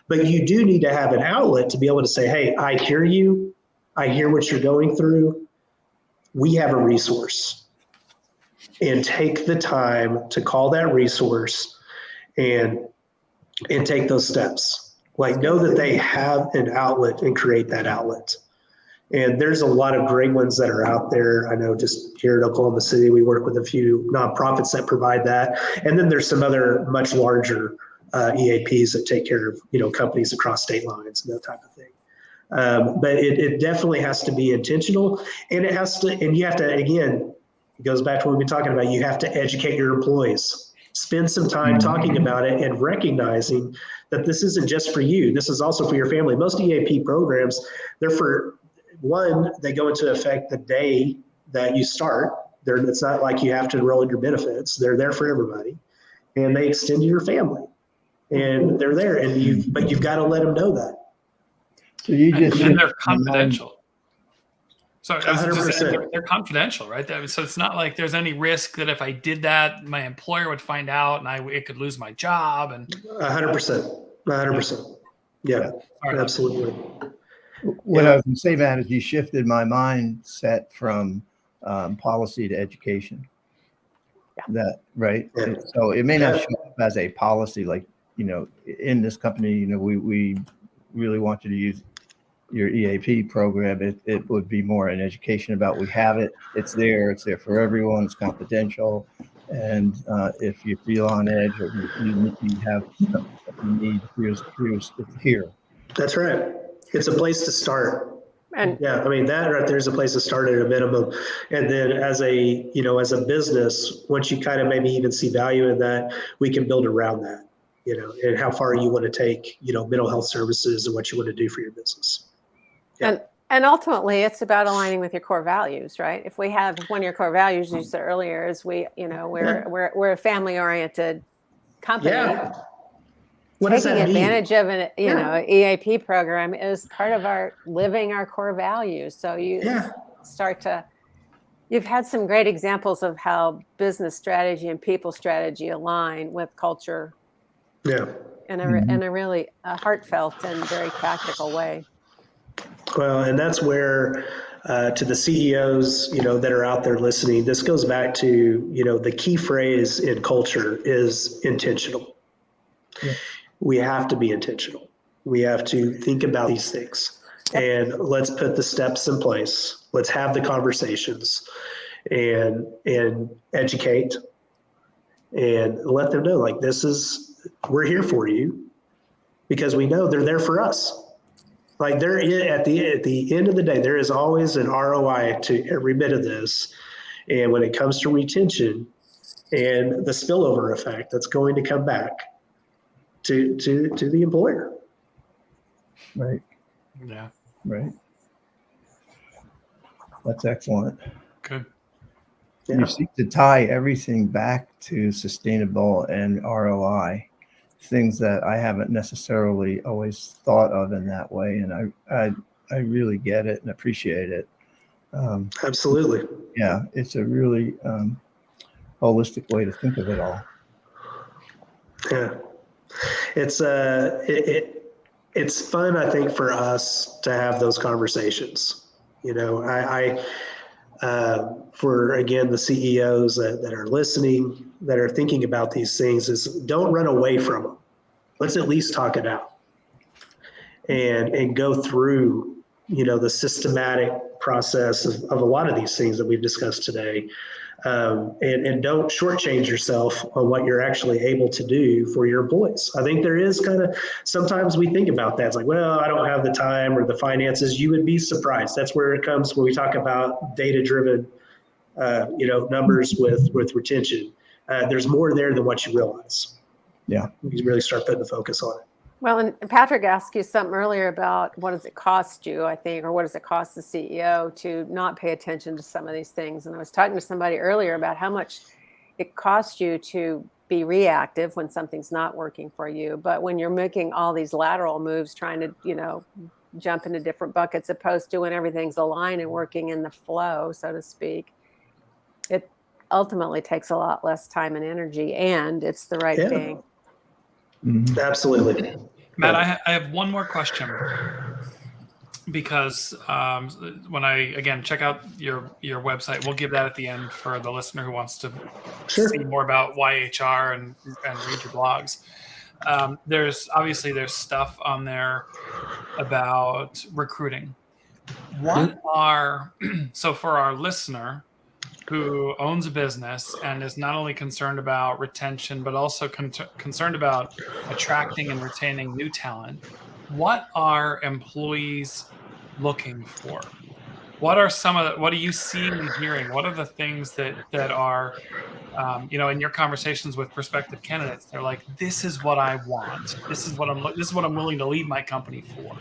But you do need to have an outlet to be able to say, hey, I hear you. I hear what you're going through. We have a resource. And take the time to call that resource and take those steps. Like know that they have an outlet and create that outlet. And there's a lot of great ones that are out there. I know just here in Oklahoma City, we work with a few nonprofits that provide that. And then there's some other much larger EAPs that take care of, companies across state lines and that type of thing. But it definitely has to be intentional, and you have to, again, it goes back to what we've been talking about. You have to educate your employees. Spend some time talking about it and recognizing that this isn't just for you. This is also for your family. Most EAP programs, they're for one, they go into effect the day that you start. It's not like you have to enroll in your benefits. They're there for everybody, and they extend to your family, and they're there. But you've got to let them know that. So you just and they're confidential. So 100%. They're confidential, right? So it's not like there's any risk that if I did that, my employer would find out and it could lose my job. And 100%. Yeah, absolutely. What I was going to say, Matt, is you shifted my mindset from policy to education. That right. Yeah. So it may not show up as a policy, like in this company, we really want you to use your EAP program. It would be more an education about we have it. It's there for everyone. It's confidential. And if you feel on edge or you have something you need, here's it's here. That's right. It's a place to start. And that right there is a place to start at a minimum. And then as a business, once you kind of maybe even see value in that, we can build around that, and how far you want to take, mental health services and what you want to do for your business. Yeah. And ultimately, it's about aligning with your core values, right? If one of your core values, you said earlier, is we're a family-oriented company. Yeah. What does Taking that mean? advantage of an EAP program is part of our living our core values. So you've had some great examples of how business strategy and people strategy align with culture. Yeah. In a really heartfelt and very practical way. Well, and that's where to the CEOs, that are out there listening, this goes back to, the key phrase in culture is intentional. Yeah. We have to be intentional. We have to think about these things. and let's put the steps in place. Let's have the conversations and educate and let them know, like, we're here for you because we know they're there for us. Like, at the end of the day, there is always an ROI to every bit of this. And when it comes to retention and the spillover effect, that's going to come back to the employer. Right. Yeah. Right. That's excellent. Good. Yeah. You seek to tie everything back to sustainable and ROI, things that I haven't necessarily always thought of in that way. And I really get it and appreciate it. Absolutely. Yeah, it's a really holistic way to think of it all. Yeah. It's fun, I think, for us to have those conversations. You know, for, again, the CEOs that are listening, that are thinking about these things, is don't run away from them. Let's at least talk it out and go through, you know, the systematic process of a lot of these things that we've discussed today. And don't shortchange yourself on what you're actually able to do for your employees. I think there is sometimes we think about that. It's like, well, I don't have the time or the finances. You would be surprised. That's where it comes when we talk about data-driven, numbers with retention. There's more there than what you realize. Yeah. You really start putting the focus on it. Well, and Patrick asked you something earlier about what does it cost you, I think, or what does it cost the CEO to not pay attention to some of these things. And I was talking to somebody earlier about how much it costs you to be reactive when something's not working for you. But when you're making all these lateral moves, trying to, jump into different buckets, opposed to when everything's aligned and working in the flow, so to speak, it ultimately takes a lot less time and energy, and it's the right thing. Mm-hmm. Absolutely. Matt, I have one more question, because when I, again, check out your website, we'll give that at the end for the listener who wants to see more about YHR and read your blogs. There's stuff on there about recruiting. So for our listener who owns a business and is not only concerned about retention, but also concerned about attracting and retaining new talent, what are employees looking for? What are you seeing and hearing? What are the things that are, in your conversations with prospective candidates, they're like, this is what I want. This is what I'm willing to leave my company for.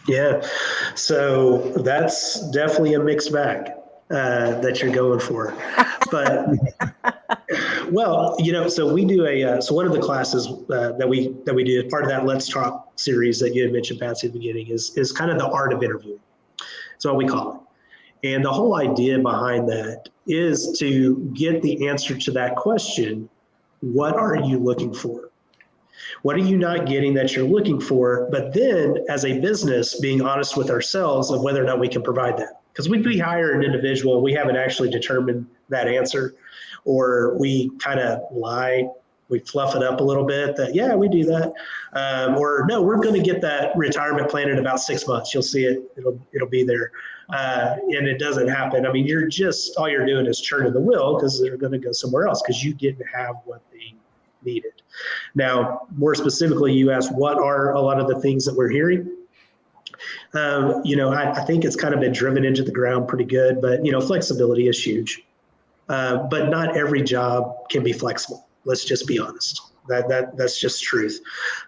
Yeah. So that's definitely a mixed bag that you're going for. But, well, so we do so one of the classes that we do as part of that Let's Talk series that you had mentioned, Patsy, at the beginning is kind of the art of interviewing. That's what we call it. And the whole idea behind that is to get the answer to that question: what are you looking for? What are you not getting that you're looking for? But then, as a business, being honest with ourselves of whether or not we can provide that. Because we hire an individual, we haven't actually determined that answer, or we kind of lie, we fluff it up a little bit that, yeah, we do that. Or no, we're going to get that retirement plan in about 6 months. You'll see it, it'll be there. And it doesn't happen. I mean, all you're doing is churning the wheel, because they're going to go somewhere else because you didn't have what they needed. Now, more specifically, you asked what are a lot of the things that we're hearing. I think it's kind of been driven into the ground pretty good, but flexibility is huge. But not every job can be flexible. Let's just be honest. That's just truth.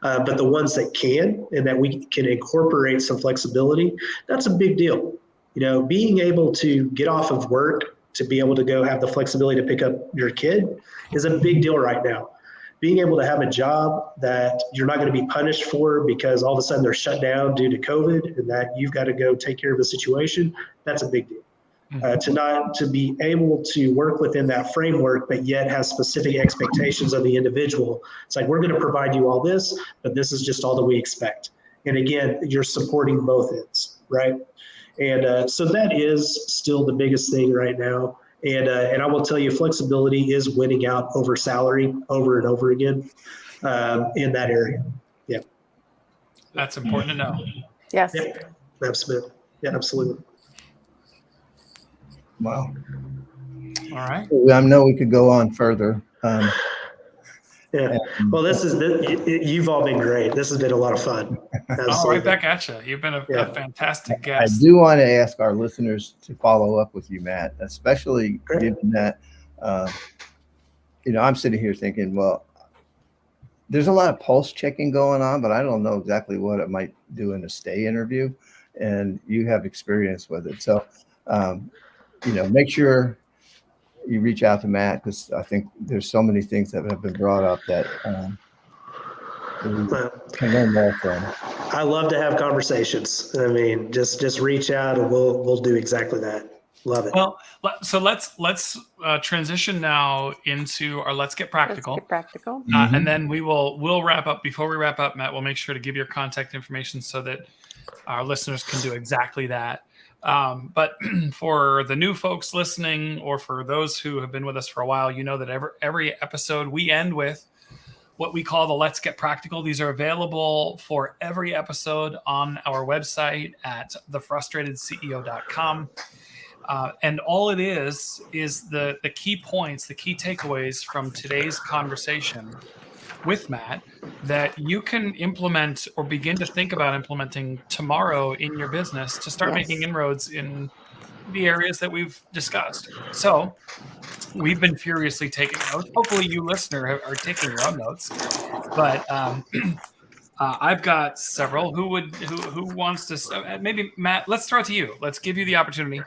But the ones that can, and that we can incorporate some flexibility, that's a big deal. Being able to get off of work to be able to go have the flexibility to pick up your kid is a big deal right now. Being able to have a job that you're not going to be punished for because all of a sudden they're shut down due to COVID and that you've got to go take care of the situation, that's a big deal. To be able to work within that framework, but yet have specific expectations of the individual. It's like, we're going to provide you all this, but this is just all that we expect. And again, you're supporting both ends, right? And so that is still the biggest thing right now. And I will tell you, flexibility is winning out over salary over and over again in that area. Yeah. That's important to know. Yes. Yeah. Absolutely. Yeah, absolutely. Wow. All right. I know we could go on further. Yeah. Well, you've all been great. This has been a lot of fun. All right, Absolutely. back at you. You've been a Yeah. fantastic I guest. do want to ask our listeners to follow up with you, Matt, especially Great. given that, I'm sitting here thinking, well, there's a lot of pulse checking going on, but I don't know exactly what it might do in a stay interview. And you have experience with it. So, make sure you reach out to Matt, because I think there's so many things that have been brought up that we can learn more from. I love to have conversations. I mean, just reach out and we'll do exactly that. Love it. Well, so let's transition now into our Let's Get Practical. Let's get practical. And then we'll wrap up. Before we wrap up, Matt, we'll make sure to give your contact information so that our listeners can do exactly that. But for the new folks listening, or for those who have been with us for a while, you know that every episode we end with what we call the Let's Get Practical. These are available for every episode on our website at thefrustratedceo.com. And all it is the key points, the key takeaways from today's conversation with Matt that you can implement or begin to think about implementing tomorrow in your business to start making inroads in the areas that we've discussed. So we've been furiously taking notes. Hopefully you listener are taking your own notes, but I've got several. Who wants to? Maybe Matt. Let's throw it to you. Let's give you the opportunity.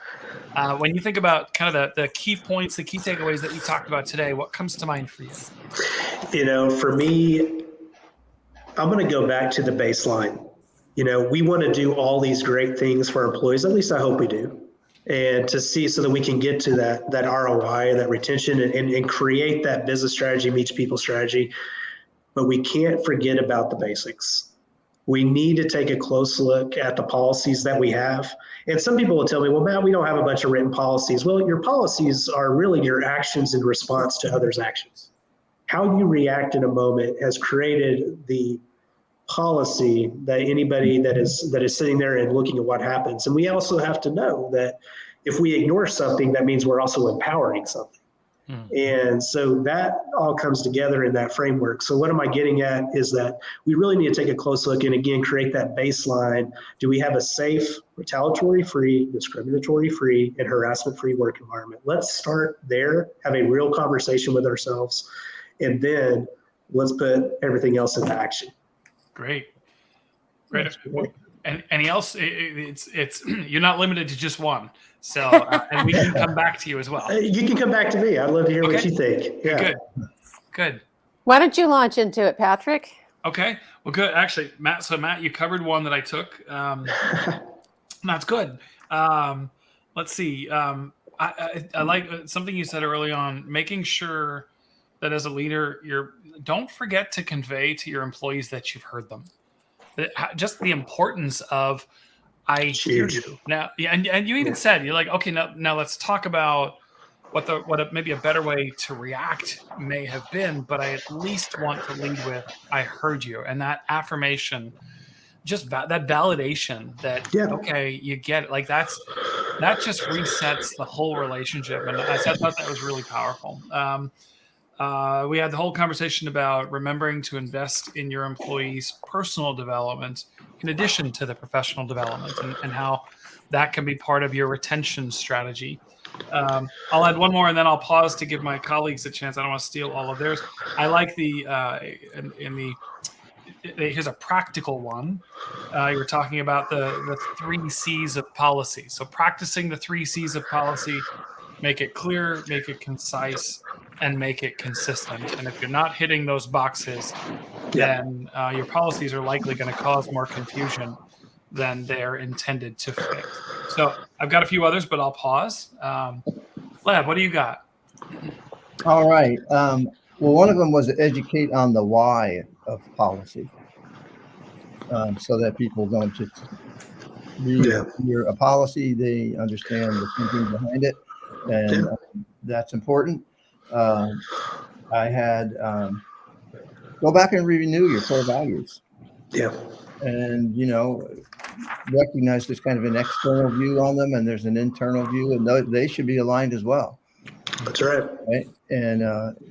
When you think about kind of the key points, the key takeaways that we talked about today, what comes to mind for you? For me, I'm going to go back to the baseline. We want to do all these great things for our employees. At least I hope we do. And to see so that we can get to that ROI, that retention, and create that business strategy meets people strategy. But we can't forget about the basics. We need to take a close look at the policies that we have. And some people will tell me, well, Matt, we don't have a bunch of written policies. Well, your policies are really your actions in response to others' actions. How you react in a moment has created the policy that anybody that is sitting there and looking at what happens. And we also have to know that if we ignore something, that means we're also empowering something. And so that all comes together in that framework. So what am I getting at is that we really need to take a close look and, again, create that baseline. Do we have a safe, retaliatory-free, discriminatory-free, and harassment-free work environment? Let's start there, have a real conversation with ourselves, and then let's put everything else into action. Great. And any else? It's you're not limited to just one. So and we can come back to you as well. You can come back to me. I'd love to hear what you think. Yeah. Good. Why don't you launch into it, Patrick? Okay. Well, good. Actually, Matt. So Matt, you covered one that I took. That's good. Let's see. I like something you said early on. Making sure that as a leader, don't forget to convey to your employees that you've heard them. Just the importance of I hear you now. Yeah, and you even said you're like, okay, now let's talk about what maybe a better way to react may have been, but I at least want to lead with I heard you, and that affirmation, just that validation that okay, you get it. Like that just resets the whole relationship, and I thought that was really powerful. We had the whole conversation about remembering to invest in your employees' personal development in addition to the professional development, and how that can be part of your retention strategy. I'll add one more, and then I'll pause to give my colleagues a chance. I don't want to steal all of theirs. I like here's a practical one. You were talking about the 3 C's of policy. So practicing the 3 C's of policy, make it clear, make it concise, and make it consistent. And if you're not hitting those boxes, then your policies are likely going to cause more confusion than they're intended to fix. So I've got a few others, but I'll pause. Lab, what do you got? All right. Well, one of them was to educate on the why of policy, so that people don't just hear a policy, they understand the thinking behind it, and that's important. I had go back and renew your core values. Yeah. and recognize there's kind of an external view on them, and there's an internal view, and they should be aligned as well. That's right. Right. And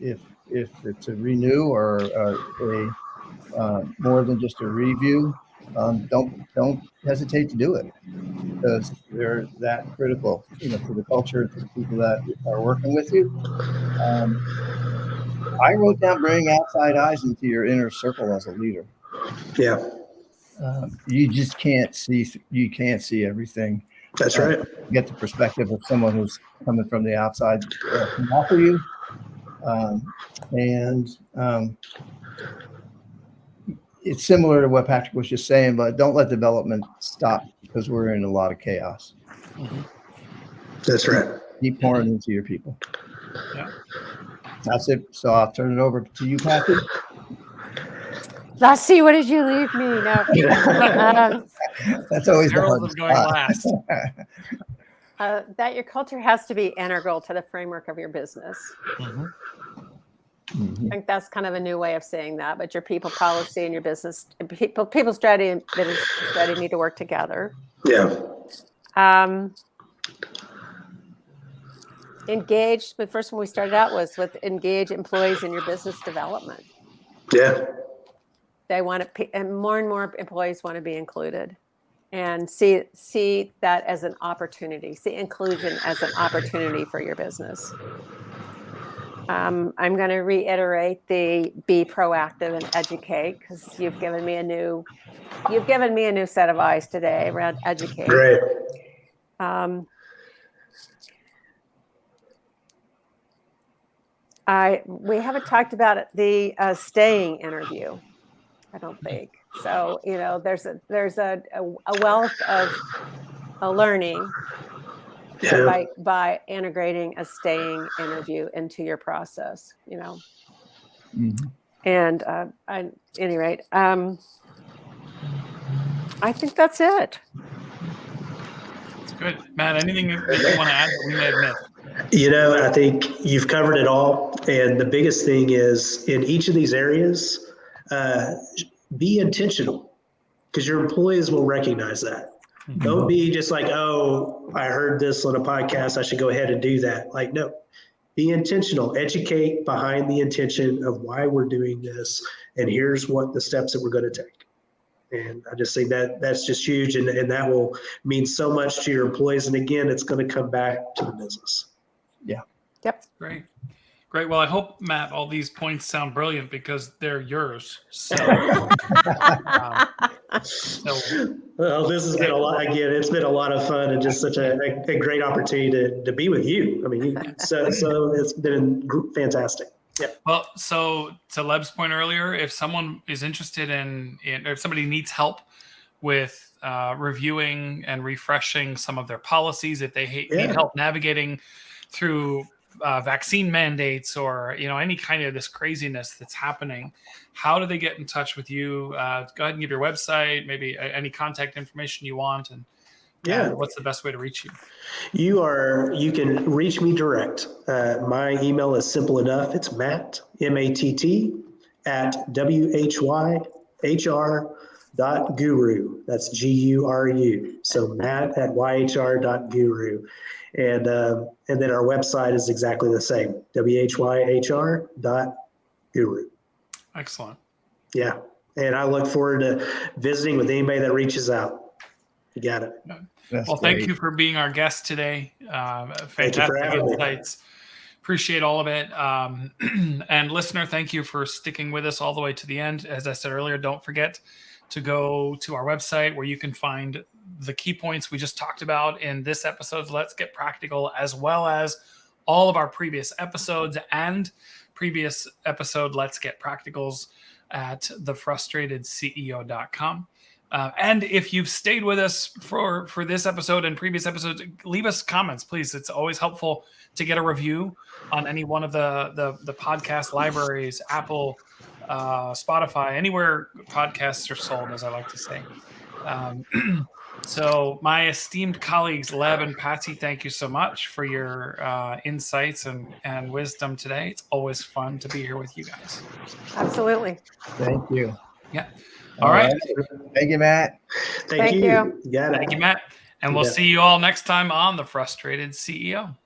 if it's a renew or a more than just a review, don't hesitate to do it, because they're that critical, to the culture, to the people that are working with you. I wrote down bring outside eyes into your inner circle as a leader. Yeah, You just can't see everything. that's right. Get the perspective of someone who's coming from the outside can offer you. It's similar to what Patrick was just saying, but don't let development stop, because we're in a lot of chaos. Mm-hmm. That's right. Keep pouring into your people. Yeah. That's it. So I'll turn it over to you, Patrick. Let's see. What did you leave me? No. That's always the Herald hardest of going part. last. That your culture has to be integral to the framework of your business. Mm-hmm. Mhm. I think that's kind of a new way of saying that, but your people policy and your business people strategy and business strategy need to work together. Yeah. Engage. The first one we started out was with engage employees in your business development. Yeah. They want to, and more employees want to be included, and see that as an opportunity. See inclusion as an opportunity for your business. I'm going to reiterate the be proactive and educate, because you've given me a new set of eyes today around educate. Great. We haven't talked about the staying interview, I don't think. So there's a wealth of learning. Yeah. By integrating a staying interview into your process, Mhm. And at any rate, I think that's it. That's good. Matt, anything that you want to add that we may have missed? I think you've covered it all. And the biggest thing is, in each of these areas, be intentional, because your employees will recognize that. Mm-hmm. Don't be just like, oh, I heard this on a podcast, I should go ahead and do that. Like, no, be intentional, educate behind the intention of why we're doing this, and here's what the steps that we're going to take. And I just think that's just huge, and that will mean so much to your employees. And again, it's going to come back to the business. Yeah. Yep. Great. Well, I hope, Matt, all these points sound brilliant, because they're yours. So, Well, this has been a lot. Again, it's been a lot of fun, and just such a great opportunity to be with you. I mean, so it's been fantastic. Yeah. Well, so to Leb's point earlier, if someone is interested in or if somebody needs help with reviewing and refreshing some of their policies, if they need help navigating through vaccine mandates or any kind of this craziness that's happening, how do they get in touch with you? Go ahead and give your website, maybe any contact information you want, and what's the best way to reach you? You can reach me direct. My email is simple enough. It's Matt, MATT, at whyhr.guru. That's GURU. So Matt at yhr.guru. And then our website is exactly the same, whyhr.guru. Excellent. Yeah. And I look forward to visiting with anybody that reaches out. You got it. Thank you for being our guest today. Fantastic insights. Appreciate all of it. And listener, thank you for sticking with us all the way to the end. As I said earlier, don't forget to go to our website, where you can find the key points we just talked about in this episode of Let's Get Practical, as well as all of our previous episodes and previous episode Let's Get Practicals at thefrustratedceo.com. And if you've stayed with us for this episode and previous episodes, leave us comments, please. It's always helpful to get a review on any one of the podcast libraries, Apple, Spotify, anywhere podcasts are sold, as I like to say. So my esteemed colleagues, Leb and Patsy, thank you so much for your insights and wisdom today. It's always fun to be here with you guys. Absolutely. Thank you. Yeah. All right. Thank you, Matt. Thank you. you. Got it. Thank you, Matt. And we'll Yeah. see you all next time on The Frustrated CEO.